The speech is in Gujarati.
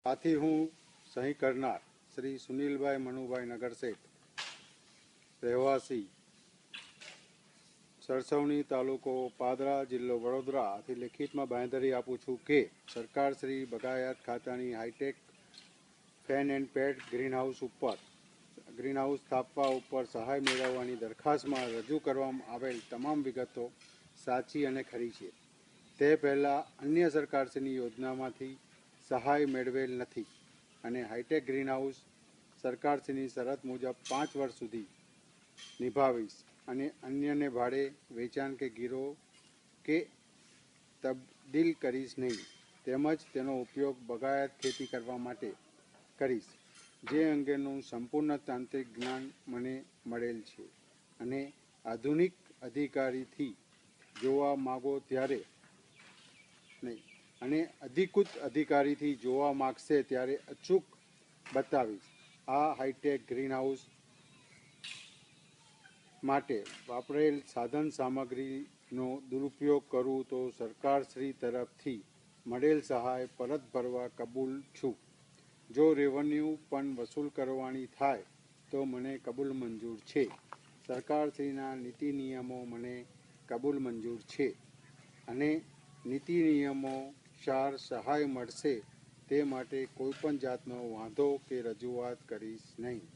આથી હું સહી કરનાર શ્રી સુનિલભાઈ મનુભાઈ નગરશેઠ, રહેવાસી સરસવણી તાલુકો પાદરા, જિલ્લો વડોદરા આથી લેખિતમાં બાંહેધરી આપું છું કે સરકાર શ્રી બગાયત ખાતાની high tech fan and pad greenhouse સ્થાપવા ઉપર સહાય મેળવવાની દરખાસ્તમાં રજૂ કરવામાં આવેલ તમામ વિગતો સાચી અને ખરી છે. તે પહેલાં અન્ય સરકારશ્રીની યોજનામાંથી સહાય મેળવેલ નથી અને હાઈટેક ગ્રીનહાઉસ સરકારશ્રીની શરત મુજબ 5 વર્ષ સુધી નિભાવીશ અને અન્યને ભાડે વેચાણ કે ગીરો કે તબદીલ કરીશ નહીં. તેમજ તેનો ઉપયોગ બગાયત ખેતી કરવા માટે કરીશ, જે અંગેનું સંપૂર્ણ તાંત્રિક જ્ઞાન મને મળેલ છે અને આધુનિક અધિકારીથી જોવા માગો ત્યારે નહીં અને અધિકૃત અધિકારીથી જોવા માગશે ત્યારે અચૂક બતાવીશ. આ હાઈટેક ગ્રીનહાઉસ માટે વાપરેલ સાધન સામગ્રીનો દુરુપયોગ કરું તો સરકારશ્રી તરફથી મળેલ સહાય પરત ભરવા કબૂલ છું. જો રેવન્યુ પણ વસૂલ કરવાની થાય તો મને કબૂલ મંજૂર છે. સરકારશ્રીના નીતિ નિયમો મને કબૂલ મંજૂર છે અને નીતિ નિયમોસાર સહાય મળશે તે માટે કોઈપણ જાતનો વાંધો કે રજૂઆત કરીશ નહીં.